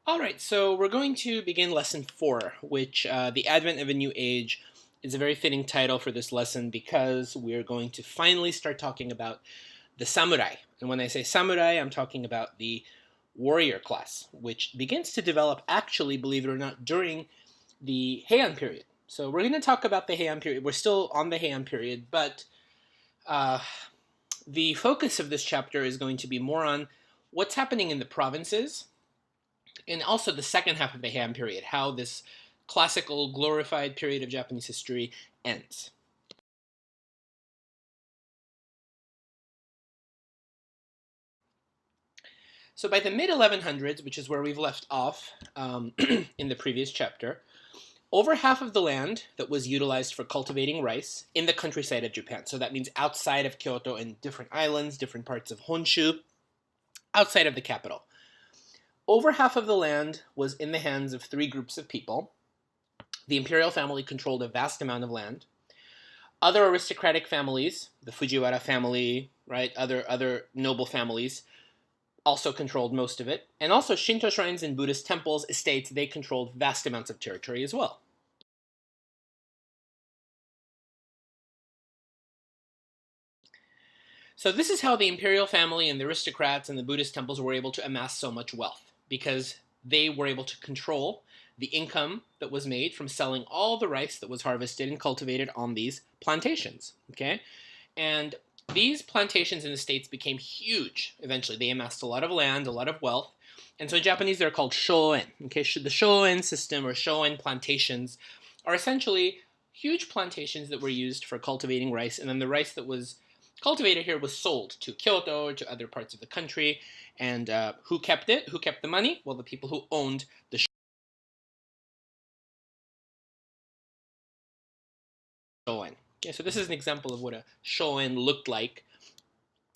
All right, so we're going to begin lesson 4, which the advent of a new age is a very fitting title for this lesson because we're going to finally start talking about the samurai. And when I say samurai, I'm talking about the warrior class, which begins to develop actually, believe it or not, during the Heian period. So we're going to talk about the Heian period. We're still on the Heian period, but uh, the focus of this chapter is going to be more on what's happening in the provinces and also the second half of the Heian period, how this classical, glorified period of Japanese history ends. So by the mid 1100s, which is where we've left off in the previous chapter, over half of the land that was utilized for cultivating rice in the countryside of Japan. So that means outside of Kyoto and different islands, different parts of Honshu, outside of the capital. Over half of the land was in the hands of three groups of people. The imperial family controlled a vast amount of land. Other aristocratic families, the Fujiwara family, right, other noble families, also controlled most of it. And also Shinto shrines and Buddhist temples, estates, they controlled vast amounts of territory as well. So this is how the imperial family and the aristocrats and the Buddhist temples were able to amass so much wealth, because they were able to control the income that was made from selling all the rice that was harvested and cultivated on these plantations. Okay, and these plantations and estates became huge. Eventually, they amassed a lot of land, a lot of wealth, and so in Japanese they're called shoen. Okay, the shoen system or shoen plantations are essentially huge plantations that were used for cultivating rice, and then the rice that was cultivated here was sold to Kyoto or to other parts of the country. And who kept it? Who kept the money? Well, the people who owned the shoen. Okay, so this is an example of what a shoen looked like.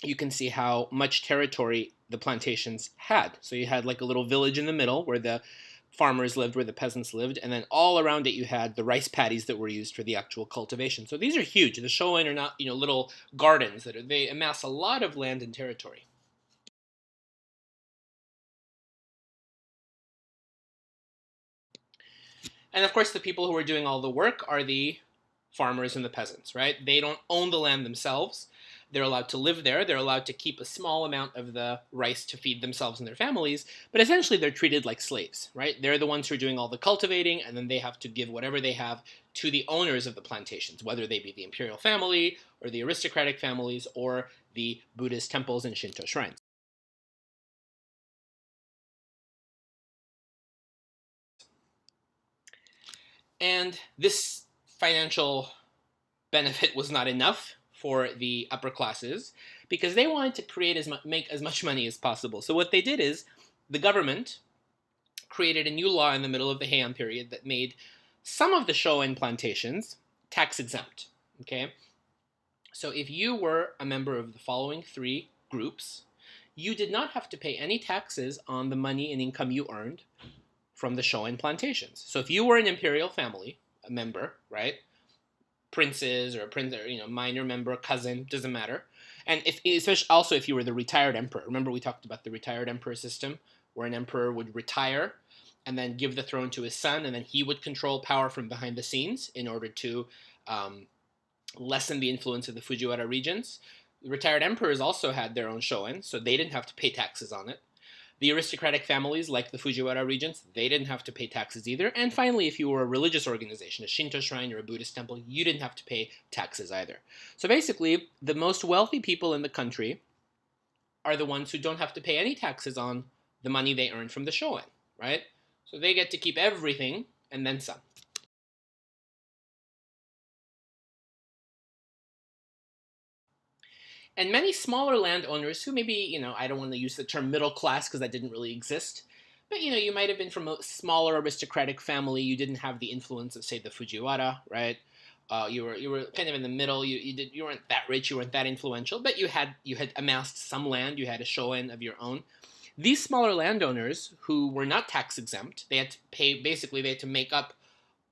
You can see how much territory the plantations had. So you had like a little village in the middle where the farmers lived, where the peasants lived, and then all around it you had the rice paddies that were used for the actual cultivation. So these are huge. The shoen are not, little gardens they amass a lot of land and territory. And of course, the people who are doing all the work are the farmers and the peasants, right? They don't own the land themselves. They're allowed to live there. They're allowed to keep a small amount of the rice to feed themselves and their families, but essentially they're treated like slaves, right? They're the ones who are doing all the cultivating, and then they have to give whatever they have to the owners of the plantations, whether they be the imperial family or the aristocratic families or the Buddhist temples and Shinto shrines. And this financial benefit was not enough for the upper classes because they wanted to make as much money as possible. So what they did is the government created a new law in the middle of the Heian period that made some of the shoen plantations tax exempt. Okay, so if you were a member of the following three groups, you did not have to pay any taxes on the money and income you earned from the shoen plantations. So if you were an imperial family, a member, right? Princes or a prince or minor member, cousin, doesn't matter. And if especially also if you were the retired emperor. Remember we talked about the retired emperor system, where an emperor would retire and then give the throne to his son, and then he would control power from behind the scenes in order to lessen the influence of the Fujiwara regions. The retired emperors also had their own shoen, so they didn't have to pay taxes on it. The aristocratic families, like the Fujiwara regents, they didn't have to pay taxes either. And finally, if you were a religious organization, a Shinto shrine or a Buddhist temple, you didn't have to pay taxes either. So basically, the most wealthy people in the country are the ones who don't have to pay any taxes on the money they earn from the shoen, right? So they get to keep everything and then some. And many smaller landowners who maybe, I don't want to use the term middle class because that didn't really exist, but you might have been from a smaller aristocratic family. You didn't have the influence of, say, the Fujiwara, right? You were kind of in the middle. You weren't that rich. You weren't that influential, but you had amassed some land. You had a shoen of your own. These smaller landowners who were not tax exempt, they had to pay. Basically, they had to make up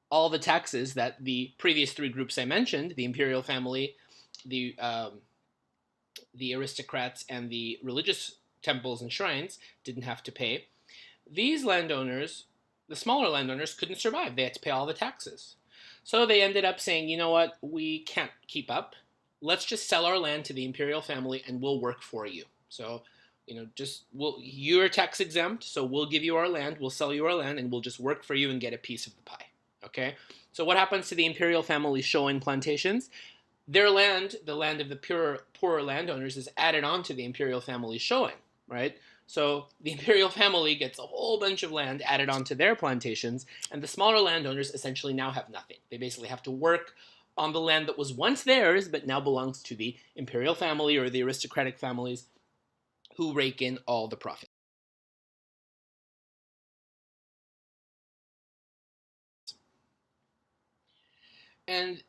all the taxes that the previous three groups I mentioned, the imperial family, the aristocrats, and the religious temples and shrines, didn't have to pay. these landowners, the smaller landowners, couldn't survive. They had to pay all the taxes. So they ended up saying, you know what, we can't keep up. Let's just sell our land to the imperial family and we'll work for you. So, you're tax exempt, so we'll give you our land, we'll sell you our land, and we'll just work for you and get a piece of the pie. Okay? So what happens to the imperial family shoen plantations? Their land, the land of the poorer landowners, is added on to the imperial family shoen, right? So the imperial family gets a whole bunch of land added onto their plantations, and the smaller landowners essentially now have nothing. They basically have to work on the land that was once theirs, but now belongs to the imperial family or the aristocratic families who rake in all the profit. And,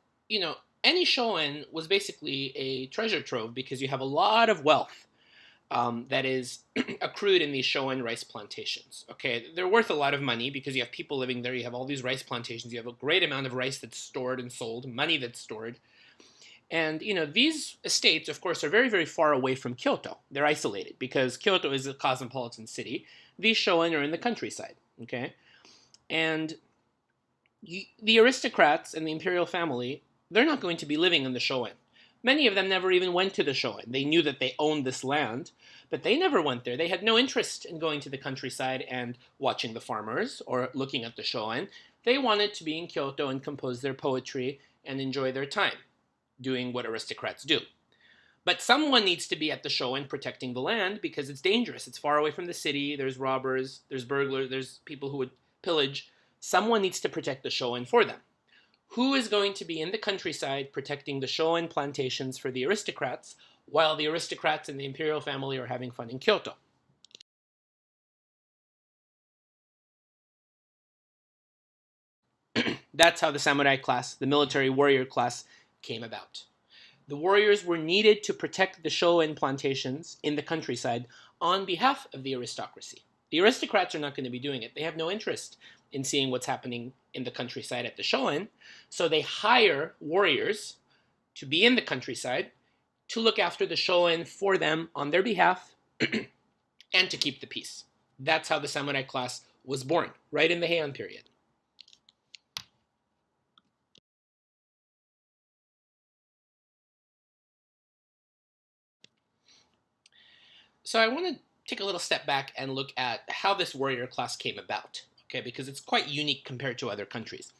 any shoen was basically a treasure trove because you have a lot of wealth that is accrued in these shoen rice plantations. Okay, they're worth a lot of money because you have people living there, you have all these rice plantations, you have a great amount of rice that's stored and sold, money that's stored. And, these estates, of course, are very, very far away from Kyoto. They're isolated because Kyoto is a cosmopolitan city. These shoen are in the countryside, okay? And the aristocrats and the imperial family, they're not going to be living in the shoen. Many of them never even went to the shoen. They knew that they owned this land, but they never went there. They had no interest in going to the countryside and watching the farmers or looking at the shoen. They wanted to be in Kyoto and compose their poetry and enjoy their time doing what aristocrats do. But someone needs to be at the shoen protecting the land because it's dangerous. It's far away from the city. There's robbers, there's burglars, there's people who would pillage. Someone needs to protect the shoen for them. Who is going to be in the countryside protecting the shoen plantations for the aristocrats while the aristocrats and the imperial family are having fun in Kyoto? That's how the samurai class, the military warrior class, came about. The warriors were needed to protect the shoen plantations in the countryside on behalf of the aristocracy. The aristocrats are not going to be doing it. They have no interest in seeing what's happening in the countryside at the shoen, so they hire warriors to be in the countryside to look after the shoen for them on their behalf and to keep the peace. That's how the samurai class was born, right in the Heian period. So I want to take a little step back and look at how this warrior class came about, okay, because it's quite unique compared to other countries.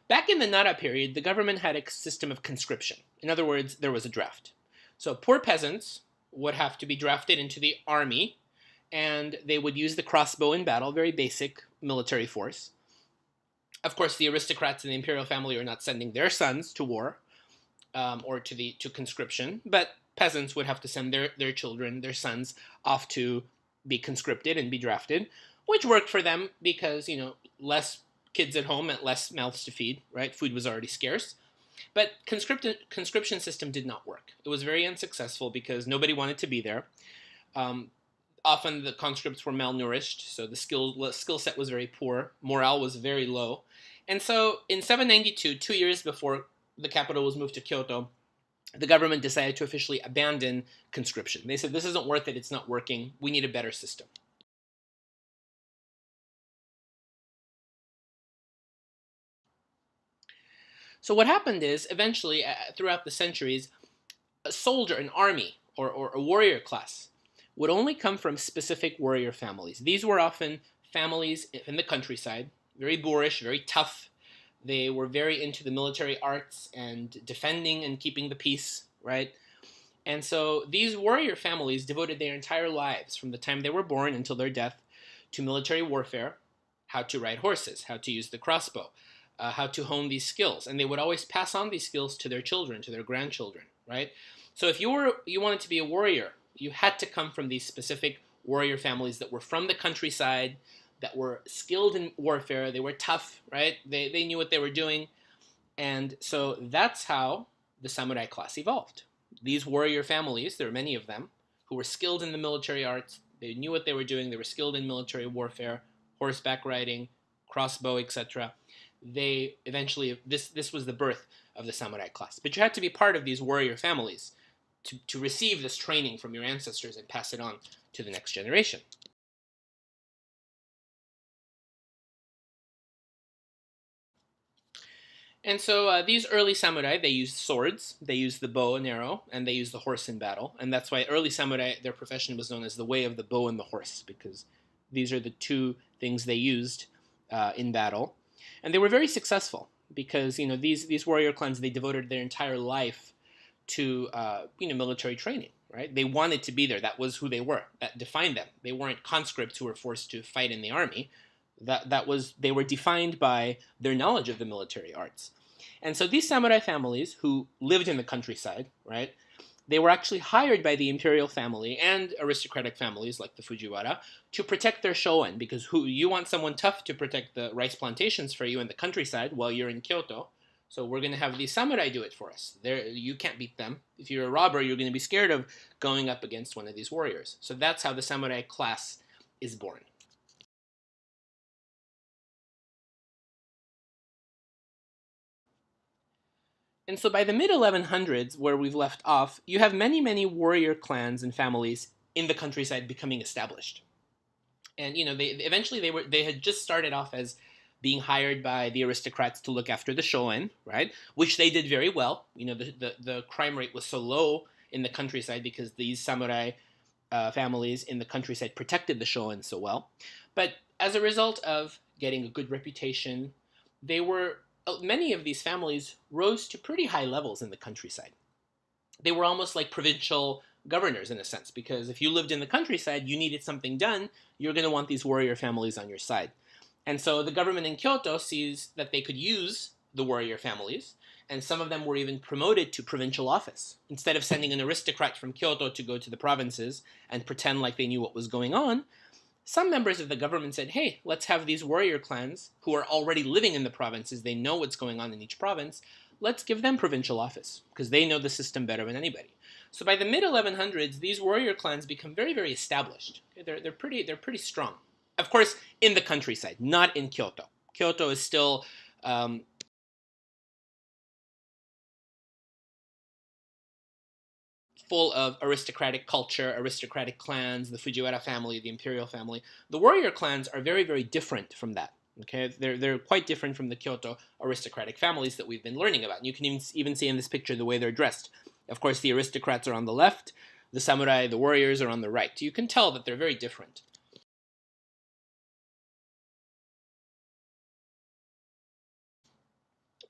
Back in the Nara period, the government had a system of conscription. In other words, there was a draft. So poor peasants would have to be drafted into the army, and they would use the crossbow in battle, very basic military force. Of course, the aristocrats and the imperial family are not sending their sons to war or to conscription, but peasants would have to send their children, their sons, off to be conscripted and be drafted, which worked for them because, less kids at home meant less mouths to feed, right? Food was already scarce. But conscription system did not work. It was very unsuccessful because nobody wanted to be there. Often the conscripts were malnourished, so the skill set was very poor. Morale was very low. And so in 792, 2 years before the capital was moved to Kyoto, the government decided to officially abandon conscription. They said, this isn't worth it, it's not working, we need a better system. So what happened is, eventually, throughout the centuries, a soldier, an army, or a warrior class would only come from specific warrior families. These were often families in the countryside, very boorish, very tough. They were very into the military arts and defending and keeping the peace, right? And so these warrior families devoted their entire lives, from the time they were born until their death, to military warfare, how to ride horses, how to use the crossbow, how to hone these skills. And they would always pass on these skills to their children, to their grandchildren, right? So if you wanted to be a warrior, you had to come from these specific warrior families that were from the countryside, that were skilled in warfare. They were tough, right? They knew what they were doing. And so that's how the samurai class evolved. These warrior families, there are many of them, who were skilled in the military arts. They knew what they were doing. They were skilled in military warfare, horseback riding, crossbow, etc. They eventually, this was the birth of the samurai class. But you had to be part of these warrior families to receive this training from your ancestors and pass it on to the next generation. And so these early samurai, they used swords, they used the bow and arrow, and they used the horse in battle. And that's why early samurai, their profession was known as the way of the bow and the horse, because these are the two things they used in battle. And they were very successful because these warrior clans, they devoted their entire life to military training. Right? They wanted to be there. That was who they were. That defined them. They weren't conscripts who were forced to fight in the army. They were defined by their knowledge of the military arts. And so these samurai families who lived in the countryside, right? They were actually hired by the imperial family and aristocratic families like the Fujiwara to protect their shoen, because you want someone tough to protect the rice plantations for you in the countryside while you're in Kyoto. So we're going to have these samurai do it for us. You can't beat them. If you're a robber, you're going to be scared of going up against one of these warriors. So that's how the samurai class is born. And so by the mid 1100s, where we've left off, you have many, many warrior clans and families in the countryside becoming established. And they had just started off as being hired by the aristocrats to look after the shoen, right? Which they did very well. The crime rate was so low in the countryside because these samurai families in the countryside protected the shoen so well. But as a result of getting a good reputation, many of these families rose to pretty high levels in the countryside. They were almost like provincial governors in a sense, because if you lived in the countryside, you needed something done, you're going to want these warrior families on your side. And so the government in Kyoto sees that they could use the warrior families, and some of them were even promoted to provincial office. Instead of sending an aristocrat from Kyoto to go to the provinces and pretend like they knew what was going on, some members of the government said, hey, let's have these warrior clans who are already living in the provinces, they know what's going on in each province, let's give them provincial office, because they know the system better than anybody. So by the mid 1100s, these warrior clans become very, very established. They're pretty strong. Of course, in the countryside, not in Kyoto. Kyoto is still full of aristocratic culture, aristocratic clans, the Fujiwara family, the imperial family. The warrior clans are very, very different from that. Okay, they're quite different from the Kyoto aristocratic families that we've been learning about. And you can even see in this picture the way they're dressed. Of course, the aristocrats are on the left, the samurai, the warriors are on the right. You can tell that they're very different.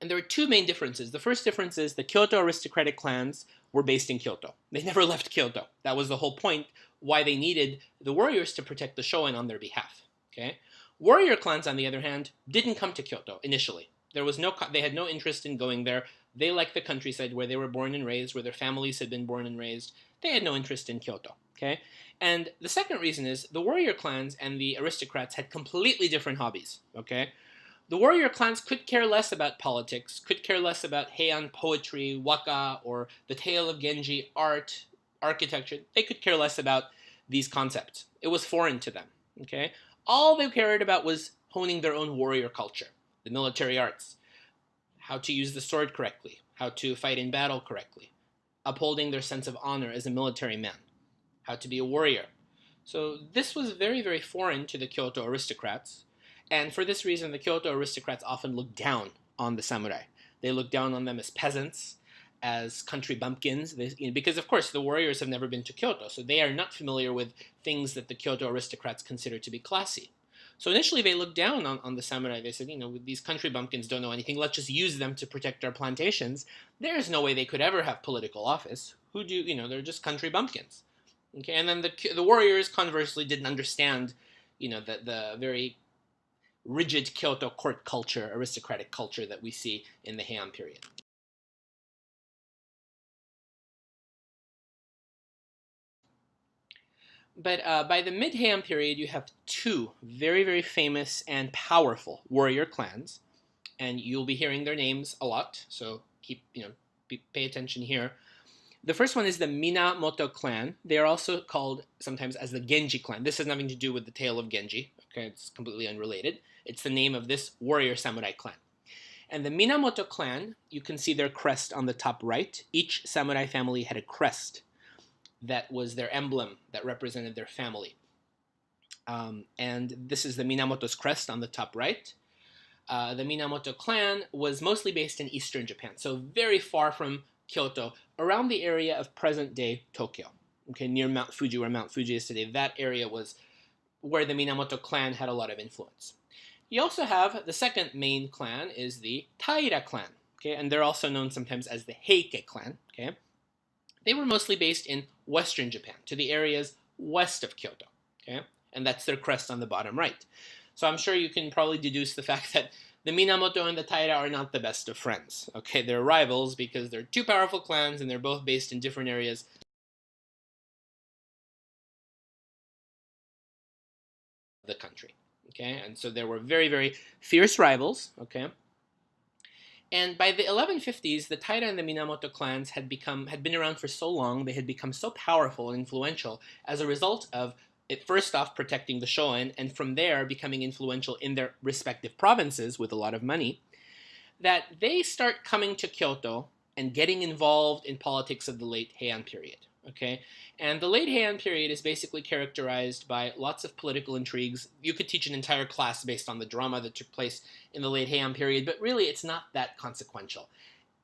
And there are two main differences. The first difference is the Kyoto aristocratic clans were based in Kyoto. They never left Kyoto. That was the whole point why they needed the warriors to protect the shoen on their behalf. Okay? Warrior clans, on the other hand, didn't come to Kyoto initially. They had no interest in going there. They liked the countryside where they were born and raised, where their families had been born and raised. They had no interest in Kyoto. Okay? And the second reason is the warrior clans and the aristocrats had completely different hobbies. Okay? The warrior clans could care less about politics, could care less about Heian poetry, waka, or the tale of Genji, art, architecture. They could care less about these concepts. It was foreign to them. Okay? All they cared about was honing their own warrior culture, the military arts, how to use the sword correctly, how to fight in battle correctly, upholding their sense of honor as a military man, how to be a warrior. So this was very, very foreign to the Kyoto aristocrats. And for this reason, the Kyoto aristocrats often looked down on the samurai. They looked down on them as peasants, as country bumpkins, because of course the warriors have never been to Kyoto, so they are not familiar with things that the Kyoto aristocrats consider to be classy. So initially they looked down on the samurai. They said, these country bumpkins don't know anything. Let's just use them to protect our plantations. There's no way they could ever have political office. They're just country bumpkins. Okay, and then the warriors conversely didn't understand, the very rigid Kyoto court culture, aristocratic culture that we see in the Heian period. But by the mid-Heian period, you have two very, very famous and powerful warrior clans, and you'll be hearing their names a lot. So pay attention here. The first one is the Minamoto clan. They are also called sometimes as the Genji clan. This has nothing to do with the tale of Genji. Okay, it's completely unrelated. It's the name of this warrior samurai clan. And the Minamoto clan, you can see their crest on the top right. Each samurai family had a crest that was their emblem that represented their family. And this is the Minamoto's crest on the top right. The Minamoto clan was mostly based in eastern Japan, so very far from Kyoto, around the area of present-day Tokyo, okay, near Mount Fuji, where Mount Fuji is today. That area was where the Minamoto clan had a lot of influence. You also have the second main clan is the Taira clan, okay, and they're also known sometimes as the Heike clan, okay. They were mostly based in western Japan, to the areas west of Kyoto, okay, and that's their crest on the bottom right. So I'm sure you can probably deduce the fact that the Minamoto and the Taira are not the best of friends, okay. They're rivals because they're two powerful clans and they're both based in different areas of the country, okay, and so there were very, very fierce rivals, okay. And by the 1150s, the Taira and the Minamoto clans had been around for so long, they had become so powerful and influential as a result of it, first off protecting the shoen, and from there becoming influential in their respective provinces with a lot of money, that they start coming to Kyoto and getting involved in politics of the late Heian period. Okay, and the late Heian period is basically characterized by lots of political intrigues. You could teach an entire class based on the drama that took place in the late Heian period, but really it's not that consequential.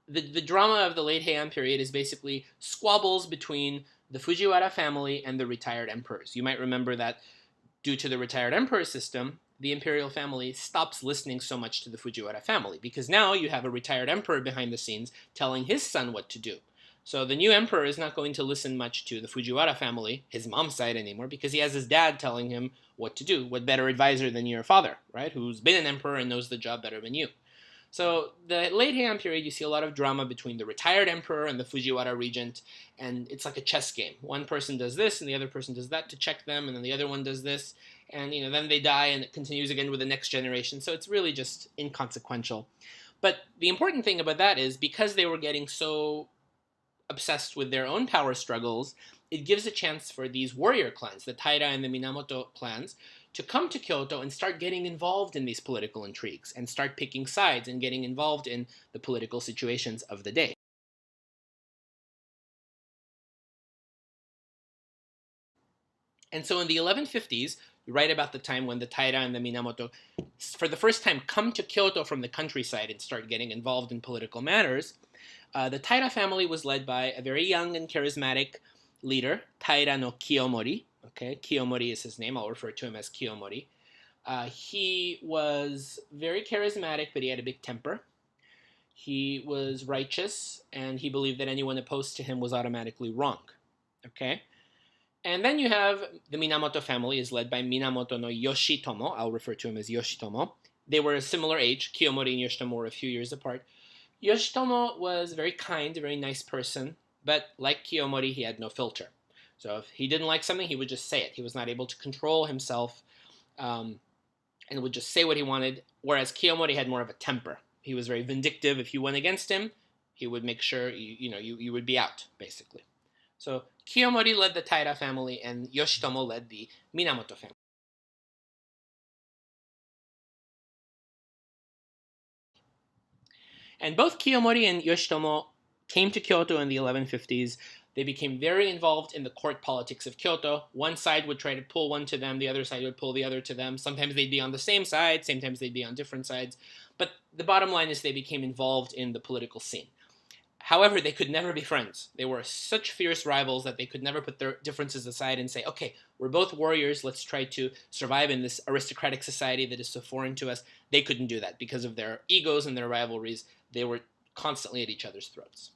The drama of the late Heian period is basically squabbles between the Fujiwara family and the retired emperors. You might remember that due to the retired emperor system, the imperial family stops listening so much to the Fujiwara family because now you have a retired emperor behind the scenes telling his son what to do. So the new emperor is not going to listen much to the Fujiwara family, his mom's side anymore, because he has his dad telling him what to do. What better advisor than your father, right? Who's been an emperor and knows the job better than you. So the late Heian period, you see a lot of drama between the retired emperor and the Fujiwara regent, and it's like a chess game. One person does this and the other person does that to check them, and then the other one does this, and then they die and it continues again with the next generation. So it's really just inconsequential. But the important thing about that is because they were getting so obsessed with their own power struggles, it gives a chance for these warrior clans, the Taira and the Minamoto clans, to come to Kyoto and start getting involved in these political intrigues and start picking sides and getting involved in the political situations of the day. And so in the 1150s, right about the time when the Taira and the Minamoto, for the first time, come to Kyoto from the countryside and start getting involved in political matters, the Taira family was led by a very young and charismatic leader, Taira no Kiyomori. Okay, Kiyomori is his name. I'll refer to him as Kiyomori. He was very charismatic, but he had a big temper. He was righteous, and he believed that anyone opposed to him was automatically wrong. Okay? And then you have the Minamoto family is led by Minamoto no Yoshitomo. I'll refer to him as Yoshitomo. They were a similar age. Kiyomori and Yoshitomo were a few years apart. Yoshitomo was very kind, a very nice person, but like Kiyomori, he had no filter. So if he didn't like something, he would just say it. He was not able to control himself and would just say what he wanted, whereas Kiyomori had more of a temper. He was very vindictive. If you went against him, he would make sure you would be out, basically. So Kiyomori led the Taira family, and Yoshitomo led the Minamoto family. And both Kiyomori and Yoshitomo came to Kyoto in the 1150s. They became very involved in the court politics of Kyoto. One side would try to pull one to them, the other side would pull the other to them. Sometimes they'd be on the same side, sometimes they'd be on different sides. But the bottom line is they became involved in the political scene. However, they could never be friends. They were such fierce rivals that they could never put their differences aside and say, okay, we're both warriors, let's try to survive in this aristocratic society that is so foreign to us. They couldn't do that because of their egos and their rivalries. They were constantly at each other's throats.